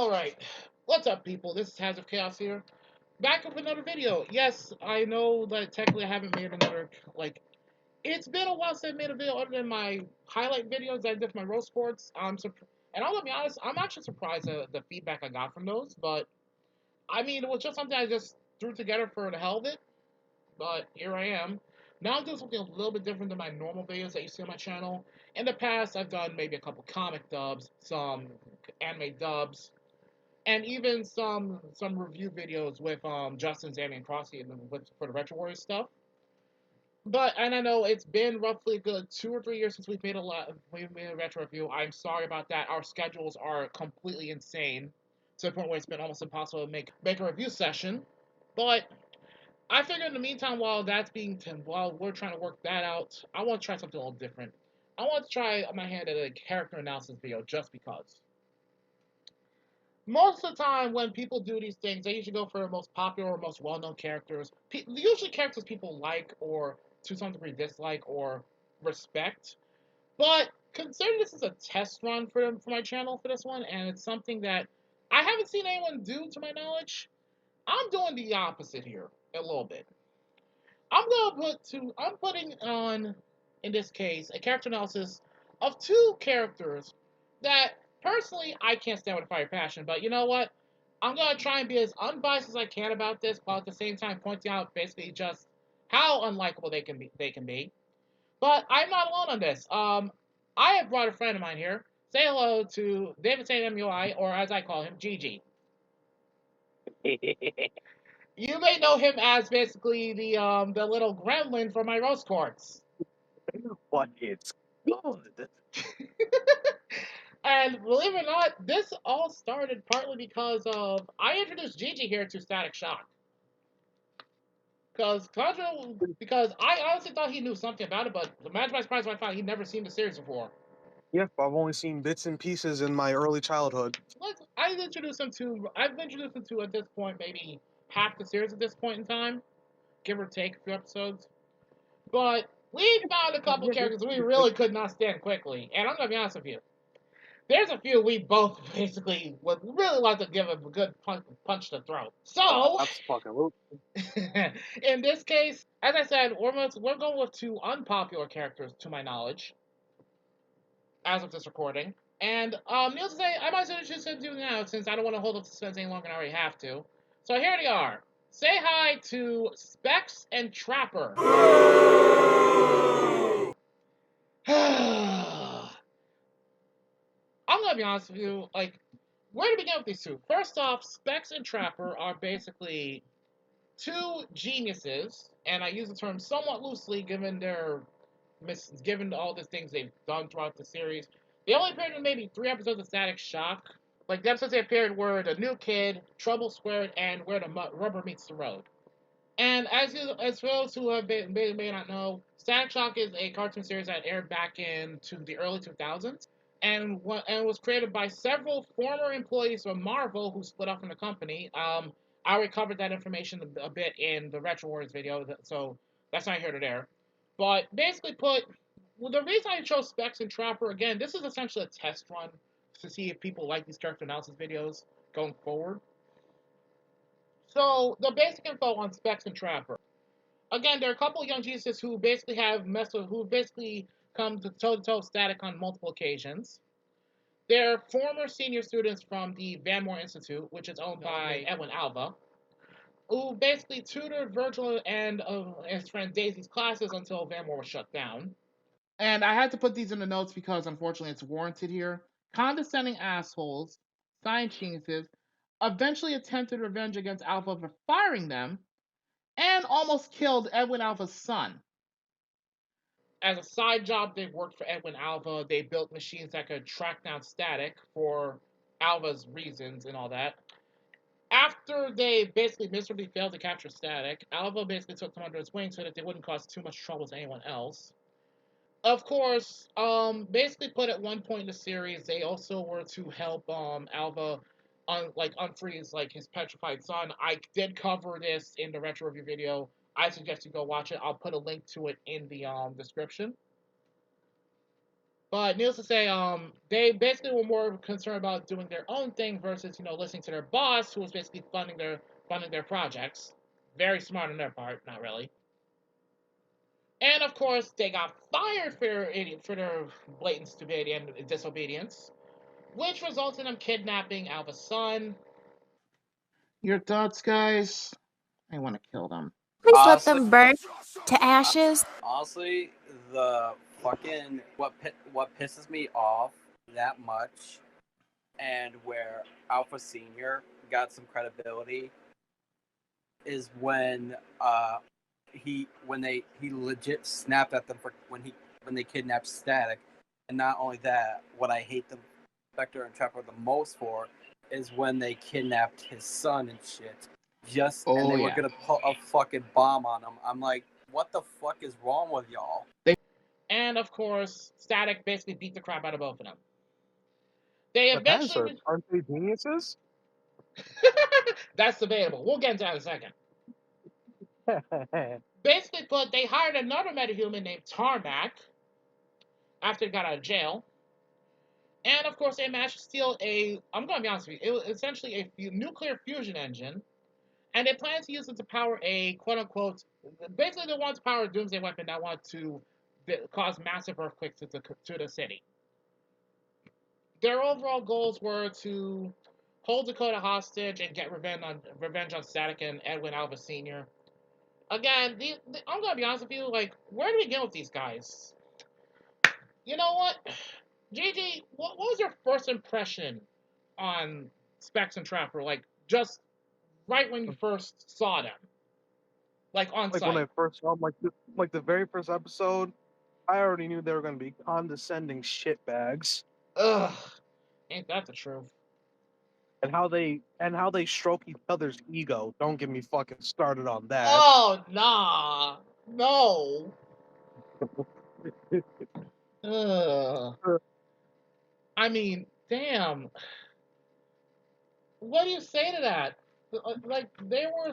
Alright, what's up people? This is HazardofChaos here. Back with another video. Yes, I know that technically I haven't made another, it's been a while since I made a video other than my highlight videos that I did for my roast sports. And I'll be honest, I'm actually surprised at the feedback I got from those, but I mean, it was just something I just threw together for the hell of it, but here I am. Now I'm doing something a little bit different than my normal videos that you see on my channel. In the past, I've done maybe a couple comic dubs, some anime dubs, and even some review videos with Justin, Zammy, and Crossy for the Retro Warriors stuff. And I know it's been roughly a good 2 or 3 years since we made a retro review. I'm sorry about that. Our schedules are completely insane to the point where it's been almost impossible to make a review session. But I figured in the meantime, while we're trying to work that out, I want to try something a little different. I want to try my hand at a character analysis video just because. Most of the time when people do these things, they usually go for the most popular or most well-known characters. Usually characters people like or to some degree dislike or respect. But consider this as a test run for my channel for this one, and it's something that I haven't seen anyone do to my knowledge. I'm doing the opposite here a little bit. I'm putting on, in this case, a character analysis of two characters that personally I can't stand with a fire passion, but you know what? I'm gonna try and be as unbiased as I can about this, while at the same time pointing out basically just how unlikable they can be. But I'm not alone on this. I have brought a friend of mine here. Say hello to David St. MUI, or as I call him, Gigi. You may know him as basically the little gremlin from my roast courts. But it's good. And believe it or not, this all started partly because of I introduced Gigi here to Static Shock. Because I honestly thought he knew something about it, but imagine my surprise when I found he'd never seen the series before. Yep, I've only seen bits and pieces in my early childhood. I've introduced him to at this point maybe half the series at this point in time, give or take a few episodes. But we found a couple characters we really could not stand quickly, and I'm gonna be honest with you. There's a few we both basically would really like to give a good punch to the throat. So, in this case, as I said, we're going with two unpopular characters, to my knowledge, as of this recording. And needless to say, I might as well introduce them to you now, since I don't want to hold up suspense any longer than I already have to. So here they are. Say hi to Specs and Trapper. I'm gonna be honest with you, where to begin with these two? First off, Specs and Trapper are basically two geniuses, and I use the term somewhat loosely given all the things they've done throughout the series. They only appeared in maybe 3 episodes of Static Shock. Like the episodes they appeared were The New Kid, Trouble Squared, and Where the Rubber Meets the Road. And as for those who may not know, Static Shock is a cartoon series that aired back into the early 2000s and was created by several former employees of Marvel who split off from the company. I already covered that information a bit in the Retro Wars video, so that's not here to there. But basically the reason I chose Specs and Trapper, again, this is essentially a test run to see if people like these character analysis videos going forward. So, the basic info on Specs and Trapper. Again, there are a couple of young geniuses who basically come to toe-to-toe Static on multiple occasions. They're former senior students from the Van Moore Institute, which is owned by Edwin Alva, who basically tutored Virgil and his friend Daisy's classes until Van Moore was shut down. And I had to put these in the notes because, unfortunately, it's warranted here. Condescending assholes, science geniuses, eventually attempted revenge against Alpha for firing them, and almost killed Edwin Alva's son. As a side job, they worked for Edwin Alva. They built machines that could track down Static for Alva's reasons and all that. After they basically miserably failed to capture Static, Alva basically took them under his wing so that they wouldn't cause too much trouble to anyone else. Of course, basically put at one point in the series, they also were to help Alva unfreeze his petrified son. I did cover this in the retro review video. I suggest you go watch it. I'll put a link to it in the description. But needless to say, they basically were more concerned about doing their own thing versus listening to their boss, who was basically funding their projects. Very smart on their part, not really. And of course, they got fired for their blatant stupidity and disobedience, which results in them kidnapping Alpha's son. Your thoughts, guys? I want to kill them. Please let Honestly, them burn to ashes. honestly, the fucking what pisses me off that much, and where Alpha Senior got some credibility, is when he legit snapped at them for when they kidnapped Static, and not only that, what I hate the Spectre and Trapper the most for is when they kidnapped his son and shit. And they were gonna put a fucking bomb on him. I'm like, what the fuck is wrong with y'all? And of course, Static basically beat the crap out of both of them. They But eventually. Hazard, aren't they geniuses? That's debatable. We'll get into that in a second. Basically put, they hired another metahuman named Tarmac after he got out of jail. And of course, they managed to steal I'm going to be honest with you, it was essentially a nuclear fusion engine. And they plan to use it to power a quote unquote, basically, they want to power a doomsday weapon that want to cause massive earthquakes to the city. Their overall goals were to hold Dakota hostage and get revenge on Static and Edwin Alva Sr. Again, I'm gonna be honest with you. Like, where do we get with these guys? You know what, Gigi? What was your first impression on Specs and Trapper? Like, just right when you first saw them, like on Like site. when I first saw them, like the very first episode, I already knew they were going to be condescending shitbags. Ugh, ain't that the truth? And how they stroke each other's ego. Don't get me fucking started on that. Oh nah, no. Ugh. I mean, damn. What do you say to that? Like, they were.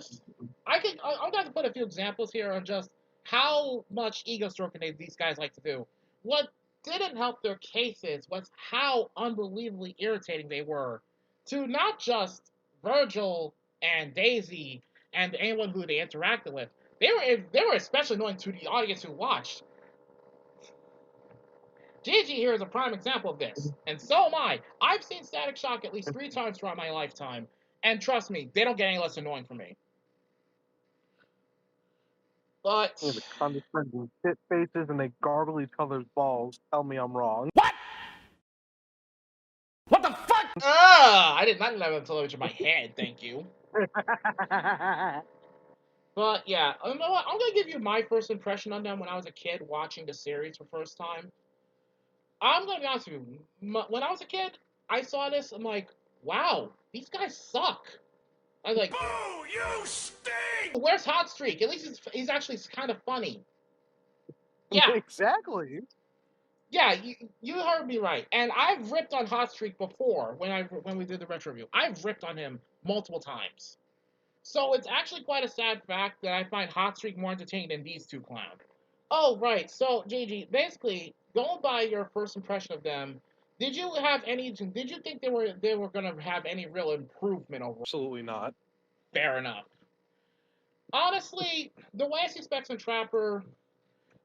I'm going to put a few examples here on just how much ego stroking these guys like to do. What didn't help their cases was how unbelievably irritating they were to not just Virgil and Daisy and anyone who they interacted with. They were especially annoying to the audience who watched. Gigi here is a prime example of this, and so am I. I've seen Static Shock at least 3 times throughout my lifetime, and trust me, they don't get any less annoying for me. But The condescending shit faces and they gargle each other's balls. Tell me I'm wrong. What the fuck? I did not have that television in my head, thank you. But yeah, you know what? I'm gonna give you my first impression on them when I was a kid watching the series for the first time. I'm gonna be honest with you. When I was a kid, I saw this. I'm like, wow, these guys suck. I was like, boo, you stink! Where's Hot Streak? At least he's actually kind of funny. Yeah, Exactly. yeah, you heard me right. And I've ripped on Hot Streak before when we did the retro review. I've ripped on him multiple times. So it's actually quite a sad fact that I find Hot Streak more entertaining than these two clowns. Oh, right. So, Gigi, basically, going by your first impression of them, did you think they were gonna have any real improvement over? Absolutely not. Fair enough. Honestly, the way I see Specs and Trapper,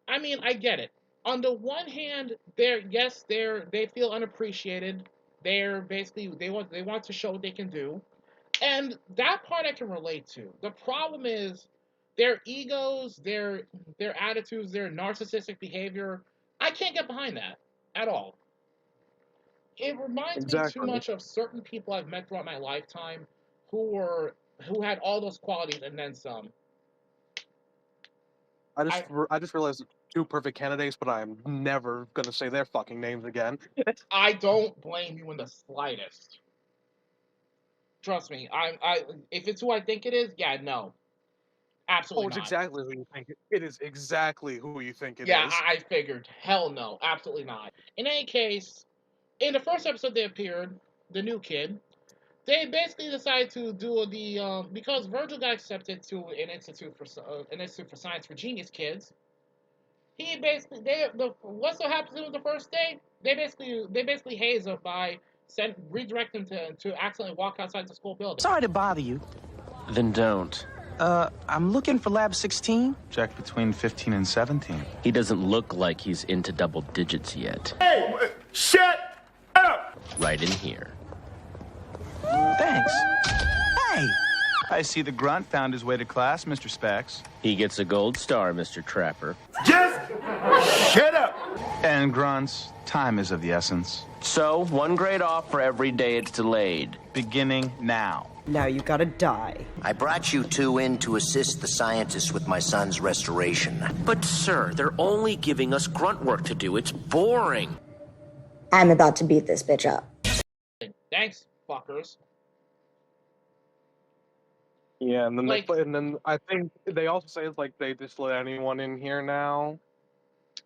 I mean, I get it. On the one hand, they feel unappreciated. They're basically they want to show what they can do. And that part I can relate to. The problem is their egos, their attitudes, their narcissistic behavior. I can't get behind that at all. It reminds me too Exactly. much of certain people I've met throughout my lifetime who had all those qualities and then some. I just realized 2 perfect candidates, but I'm never gonna say their fucking names again. I don't blame you in the slightest. Trust me. If it's who I think it is, yeah, no. Absolutely It's not. exactly who you think it is. Exactly who you think it is. Yeah, I figured. Hell no. Absolutely not. In any case, in the first episode they appeared, the new kid, they basically decided to do because Virgil got accepted to an institute for science for genius kids. he basically what so happens to him the first day? They basically haze him by redirect him to accidentally walk outside the school building. Sorry to bother you. Then don't. I'm looking for Lab 16. Check between 15 and 17. He doesn't look like he's into double digits yet. Hey, shut up! Right in here. Thanks. Hey! I see the grunt found his way to class, Mr. Specs. He gets a gold star, Mr. Trapper. Just shut up! And grunts, time is of the essence. So, 1 grade off for every day it's delayed. Beginning now. Now you gotta die. I brought you two in to assist the scientists with my son's restoration. But, sir, they're only giving us grunt work to do. It's boring. I'm about to beat this bitch up. Thanks, fuckers. Yeah, and then Like- and then I think they also say it's like they just let anyone in here now.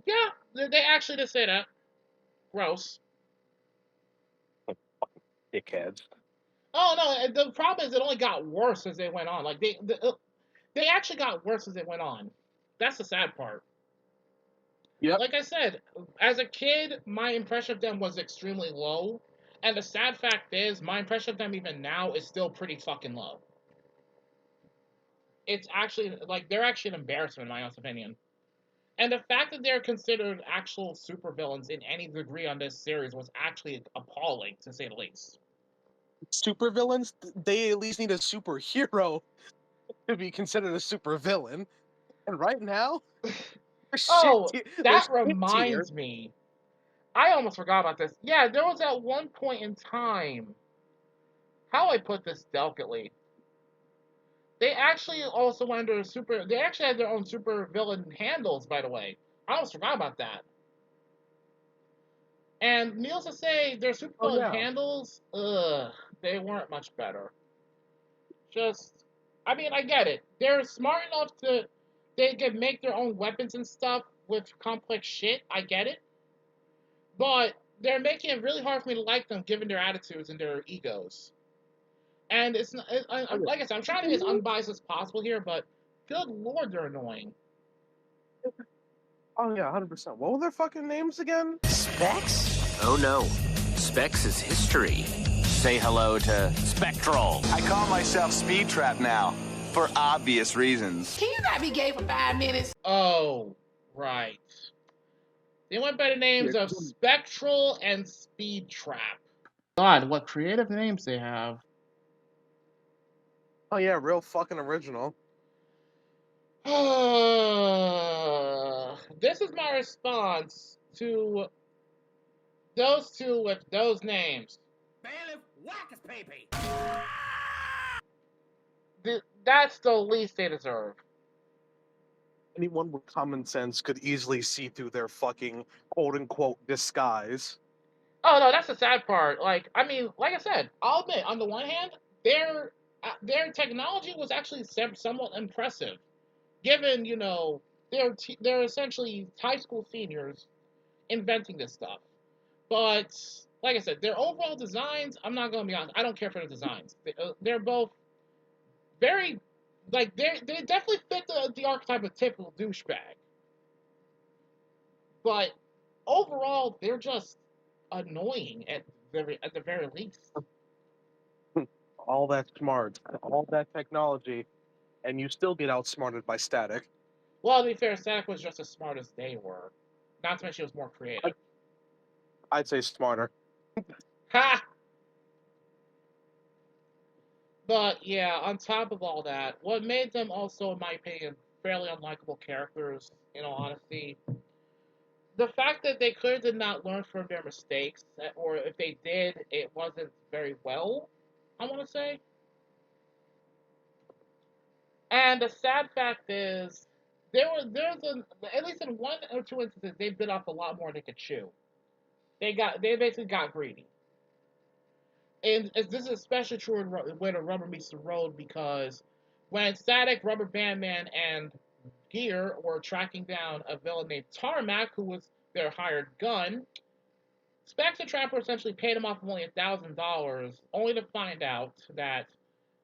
Yeah, they actually did say that. Gross. Dickheads. Oh no, the problem is it only got worse as they went on. Like they actually got worse as they went on. That's the sad part. Yep. Like I said, as a kid, my impression of them was extremely low, and the sad fact is, my impression of them even now is still pretty fucking low. It's actually like they're actually an embarrassment in my honest opinion. And the fact that they're considered actual supervillains in any degree on this series was actually appalling, to say the least. Supervillains, they at least need a superhero to be considered a supervillain. And right now, Oh, that they're shit reminds me. I almost forgot about this. Yeah, there was at one point in time. How do I put this delicately? They actually also went under They actually had their own super villain handles, by the way. I almost forgot about that. And needless to say, their super villain handles, they weren't much better. I mean, I get it. They're smart enough they can make their own weapons and stuff with complex shit. I get it. But they're making it really hard for me to like them given their attitudes and their egos. And it's not, like I said, I'm trying to be as unbiased as possible here, but good lord, they're annoying. Oh yeah, 100%. What were their fucking names again? Specs? Oh no. Specs is history. Say hello to Spectral. I call myself Speed Trap now, for obvious reasons. Can you not be gay for 5 minutes? Oh, right. They went by the names of Spectral and Speed Trap. God, what creative names they have. Oh yeah, real fucking original. This is my response to those two with those names. Bailiff, whack his pee-pee. That's the least they deserve. Anyone with common sense could easily see through their fucking quote-unquote disguise. Oh no, that's the sad part. Like, I mean, like I said, I'll admit, on the one hand, their technology was actually somewhat impressive, given they're essentially high school seniors inventing this stuff. But like I said, their overall designs, I'm not gonna be honest, I don't care for the designs. They're both very they definitely fit the archetype of typical douchebag. But overall, they're just annoying at the very least. All that smart, all that technology, and you still get outsmarted by Static. Well, to be fair, Static was just as smart as they were. Not to mention she was more creative. I'd say smarter. Ha! But yeah, on top of all that, what made them also, in my opinion, fairly unlikable characters, in all honesty, the fact that they clearly did not learn from their mistakes, or if they did, it wasn't very well, I want to say. And the sad fact is, at least in one or two instances, they bit off a lot more than they could chew. They basically got greedy. And this is especially true when the rubber meets the road, because when Static, Rubber Bandman, and Gear were tracking down a villain named Tarmac, who was their hired gun, Specs and Trapper essentially paid him off only $1,000, only to find out that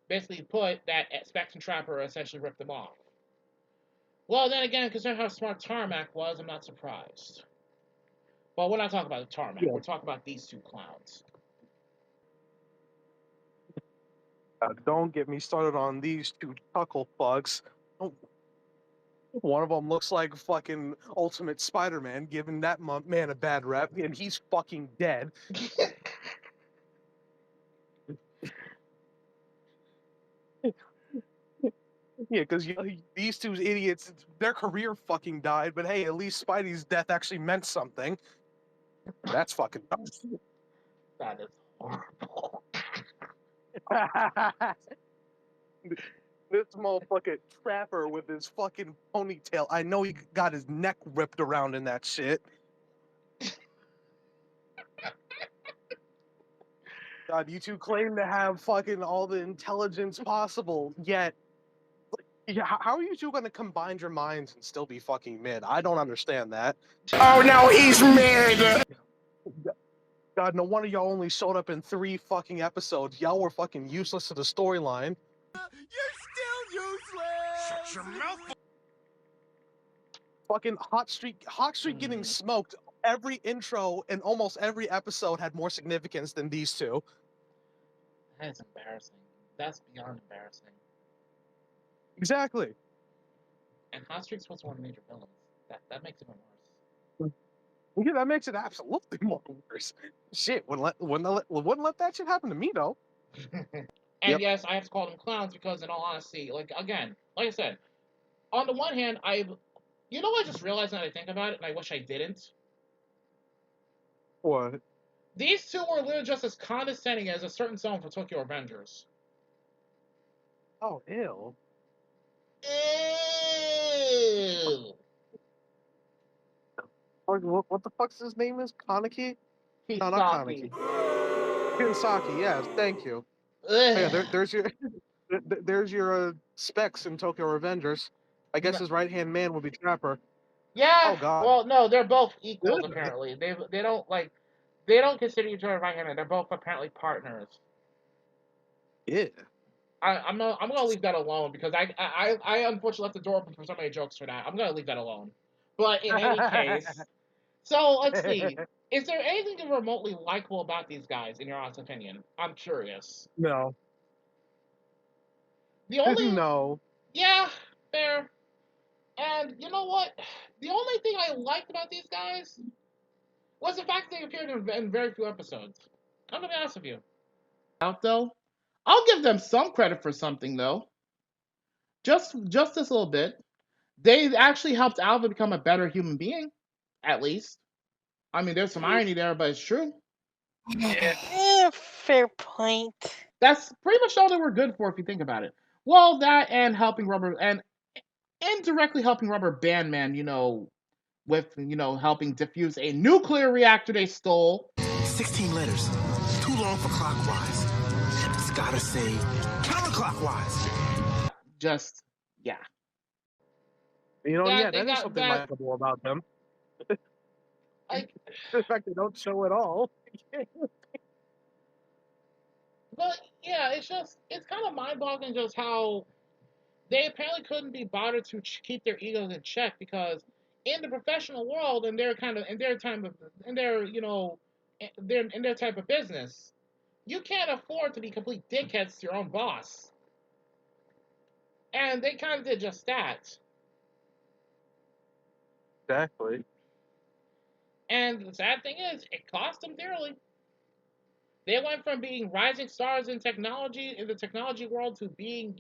Specs and Trapper essentially ripped them off. Well, then again, considering how smart Tarmac was, I'm not surprised. Well, we're not talking about the Tarmac. We're talking about these two clowns. Don't get me started on these two Tuckle fucks. One of them looks like fucking Ultimate Spider-Man, giving that man a bad rep, and he's fucking dead. Yeah, because these two idiots, their career fucking died, but hey, at least Spidey's death actually meant something. That's fucking tough. That is horrible. This motherfucking Trapper with his fucking ponytail. I know he got his neck ripped around in that shit. God, you two claim to have fucking all the intelligence possible, yet yeah, how are you two going to combine your minds and still be fucking mid? I don't understand that. Oh no, he's mid! God, no wonder y'all only showed up in 3 fucking episodes. Y'all were fucking useless to the storyline. You're still useless! Shut your mouth! Fucking Hot Streak getting smoked. Every intro and almost every episode had more significance than these two. That's embarrassing. That's beyond embarrassing. Exactly. And Hot Streak's was one of the major villains. That makes it even worse. Yeah, that makes it absolutely more worse. Shit, wouldn't let that shit happen to me though. And yes, I have to call them clowns because, in all honesty, like I said, on the one hand, I just realized now that I think about it, and I wish I didn't. What? These two were literally just as condescending as a certain song for Tokyo Avengers. Oh, ew. Ew. What the fuck's his name is? Kaneki? No, not Kaneki. Kisaki, yes, thank you. Yeah, there's your specs in Tokyo Avengers. I guess his right-hand man would be Trapper. Yeah. Oh god. Well, no, they're both equals apparently. They don't consider each other right handed. They're both apparently partners. Yeah. I'm gonna leave that alone because I unfortunately left the door open for so many jokes for that. I'm gonna leave that alone. But in any case, so let's see. Is there anything remotely likable about these guys, in your honest opinion? I'm curious. No. The only No. Yeah, fair. And you know what? The only thing I liked about these guys was the fact that they appeared in very few episodes. I'm gonna be honest with you. Out though, I'll give them some credit for something though. Just this little bit. They actually helped Alva become a better human being, at least. I mean, there's some irony there, but it's true. Yeah, fair point. That's pretty much all they were good for if you think about it. Well, that and helping Rubber and indirectly helping Rubber Bandman, with helping defuse a nuclear reactor they stole. 16 letters. Too long for clockwise. It's gotta say counterclockwise. Just, yeah. That is something likable about them. The fact they don't show at all. But yeah, it's kind of mind-boggling just how they apparently couldn't be bothered to keep their egos in check because in the professional world, in their type of business, you can't afford to be complete dickheads to your own boss. And they kind of did just that. Exactly. And the sad thing is, it cost them dearly. They went from being rising stars in the technology world to being,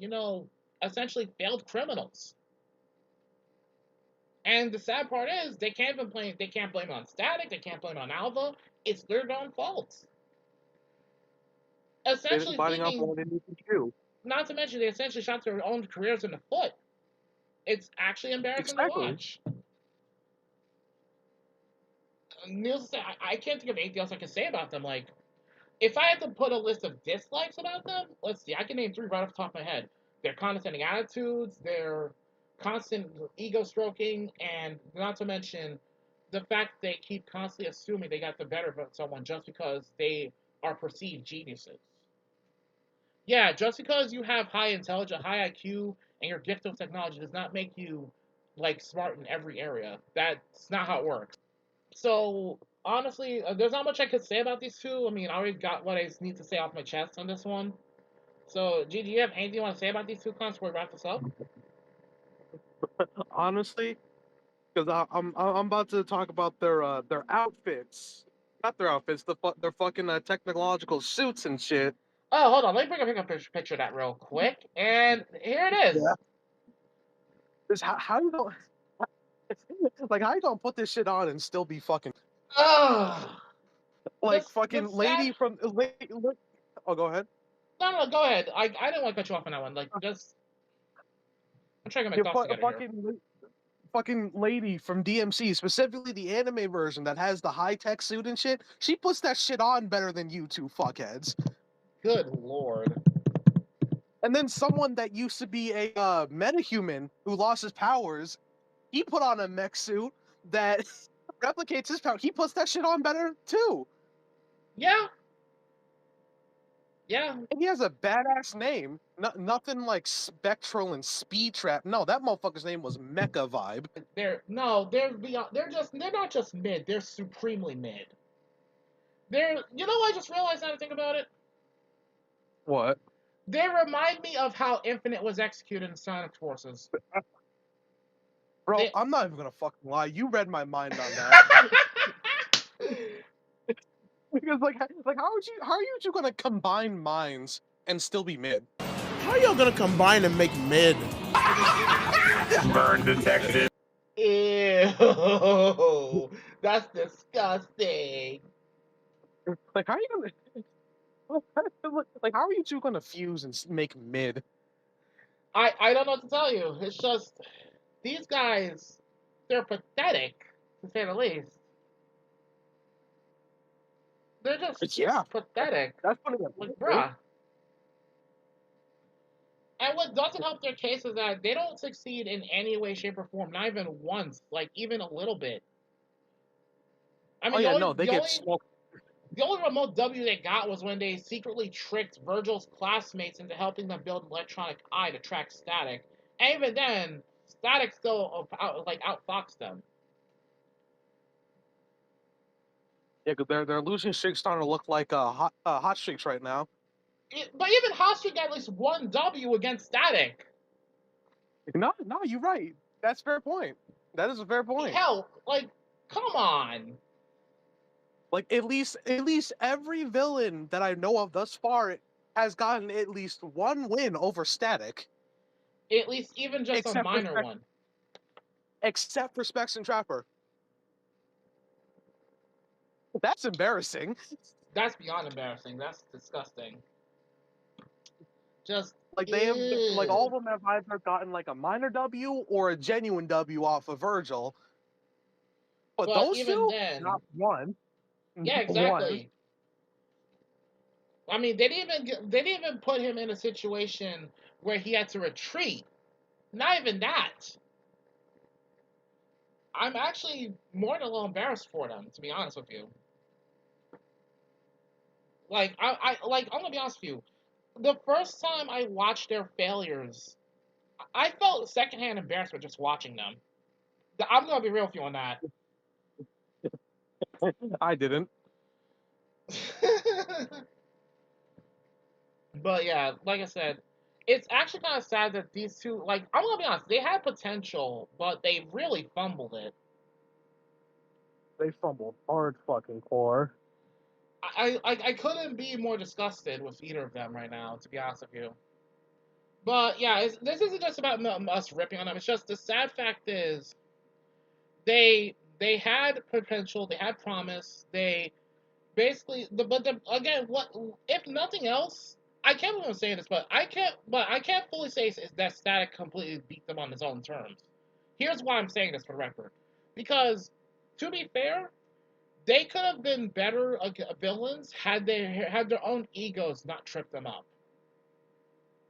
essentially failed criminals. And the sad part is, they can't blame it on Static, they can't blame it on Alva. It's their own fault. Essentially biting off more than you can chew. Not to mention, they essentially shot their own careers in the foot. It's actually embarrassing to watch. Needless to say, I can't think of anything else I can say about them. Like, if I had to put a list of dislikes about them, let's see, I can name 3 right off the top of my head. Their condescending attitudes, their constant ego stroking, and not to mention the fact they keep constantly assuming they got the better of someone just because they are perceived geniuses. Yeah, just because you have high intelligence, high IQ, and you're gifted with technology does not make you like smart in every area. That's not how it works. So honestly, there's not much I could say about these two. I mean, I already got what I need to say off my chest on this one. So, G, do you have anything you want to say about these two cons before we wrap this up? Honestly, because I'm about to talk about their outfits, not their outfits, their fucking technological suits and shit. Oh, hold on. Let me bring a picture of that real quick. And here it is. Yeah. This how you don't like how you gonna put this shit on and still be fucking like fucking lady from oh, go ahead. No, go ahead. I didn't want to cut you off on that one. Like, just I'm trying to get my thoughts together here. Fucking lady from DMC, specifically the anime version that has the high-tech suit and shit, she puts that shit on better than you two fuckheads. Good lord. And then someone that used to be a metahuman who lost his powers, he put on a mech suit that replicates his power. He puts that shit on better too. Yeah. Yeah. And he has a badass name. Nothing like Spectral and Speed Trap. No, that motherfucker's name was Mecha Vibe. They're beyond. They're not just mid. They're supremely mid. You know what I just realized now to think about it? What? They remind me of how Infinite was executed in Sonic Forces. Bro, I'm not even gonna fucking lie. You read my mind on that. Because how are you gonna combine minds and still be mid? How y'all gonna combine and make mid? Burn detected. Ew, that's disgusting. Like, how are you gonna? Like, how are you two gonna fuse and make mid? I don't know what to tell you. It's just these guys, they're pathetic to say the least. They're just pathetic. That's funny. Like, bruh. And what doesn't help their case is that they don't succeed in any way, shape, or form. Not even once. Like, even a little bit. I mean, they get smoked. The only remote W they got was when they secretly tricked Virgil's classmates into helping them build an electronic eye to track Static. And even then, Static still outfoxed them. Yeah, because their losing streak's starting to look like hot streaks right now. But even Hot Streak got at least one W against Static. No, you're right. That's a fair point. That is a fair point. Hell, like, come on. Like, at least every villain that I know of thus far has gotten at least one win over Static. At least even just a minor one. Except for Specs and Trapper. That's embarrassing. That's beyond embarrassing. That's disgusting. Just like they have, like all of them have either gotten like a minor W or a genuine W off of Virgil. But those two, not one. Yeah, exactly. One. I mean, they didn't even put him in a situation where he had to retreat. Not even that. I'm actually more than a little embarrassed for them, to be honest with you. Like, I'm gonna be honest with you. The first time I watched their failures, I felt secondhand embarrassment just watching them. I'm gonna be real with you on that. I didn't. But yeah, like I said, it's actually kind of sad that these two, like, I'm gonna be honest, they had potential, but they really fumbled it. They fumbled hard fucking core. I couldn't be more disgusted with either of them right now, to be honest with you. But yeah, this isn't just about us ripping on them. It's just the sad fact is, they had potential, they had promise, they basically again, what if nothing else? I can't believe I'm saying this, but I can't fully say that Static completely beat them on his own terms. Here's why I'm saying this for the record, because to be fair, they could have been better villains had they had their own egos not tripped them up.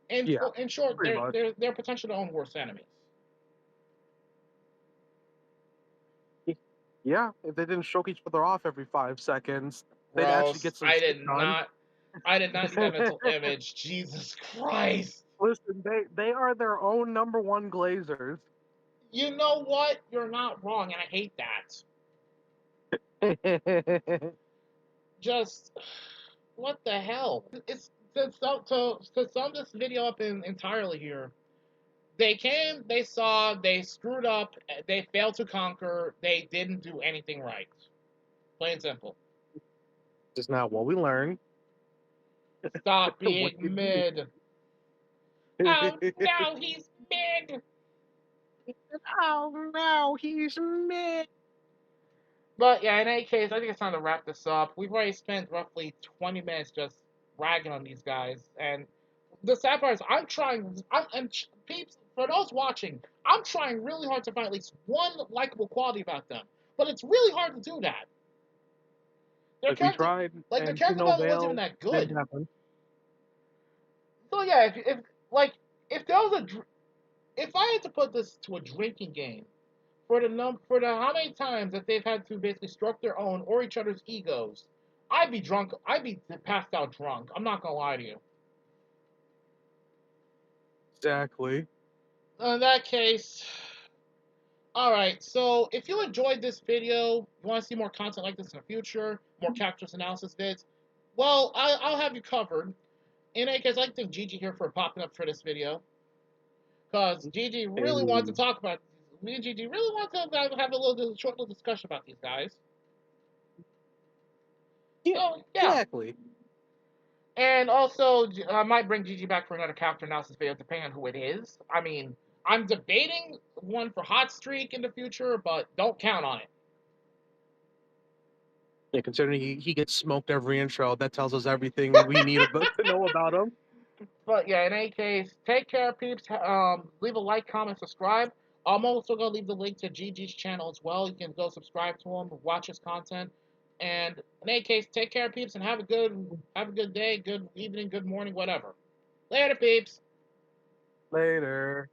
And in short, they're potential to own worse enemies. Yeah, if they didn't choke each other off every 5 seconds, they'd actually get some. I did not see that mental image. Jesus Christ! Listen, they are their own #1 glazers. You know what? You're not wrong, and I hate that. Just, what the hell? It's to sum this video up entirely here. They came, they saw, they screwed up, they failed to conquer, they didn't do anything right. Plain and simple. Just not what we learned. Stop being mid. Oh, no, he's mid. Oh, no, he's mid. But yeah, in any case, I think it's time to wrap this up. We've already spent roughly 20 minutes just ragging on these guys, and the sad part is and peeps, for those watching, I'm trying really hard to find at least one likable quality about them, but it's really hard to do that. We tried, their character development wasn't even that good. So yeah, if I had to put this to a drinking game, for the how many times that they've had to basically stroke their own or each other's egos, I'd be drunk. I'd be passed out drunk. I'm not gonna lie to you. Exactly. In that case, all right. So if you enjoyed this video, you want to see more content like this in the future, more characters analysis vids, well, I'll have you covered. In any case, I'd like to thank Gigi here for popping up for this video, because Gigi really wanted to talk about. Me and Gigi really wanted to have a short little discussion about these guys. Yeah, so, yeah. Exactly. And also, I might bring Gigi back for another character analysis video, depending on who it is. I mean, I'm debating one for Hot Streak in the future, but don't count on it. Yeah, considering he gets smoked every intro, that tells us everything we need to know about him. But yeah, in any case, take care, peeps. Leave a like, comment, subscribe. I'm also going to leave the link to Gigi's channel as well. You can go subscribe to him, watch his content. And in any case, take care, peeps, and have a good day, good evening, good morning, whatever. Later, peeps. Later.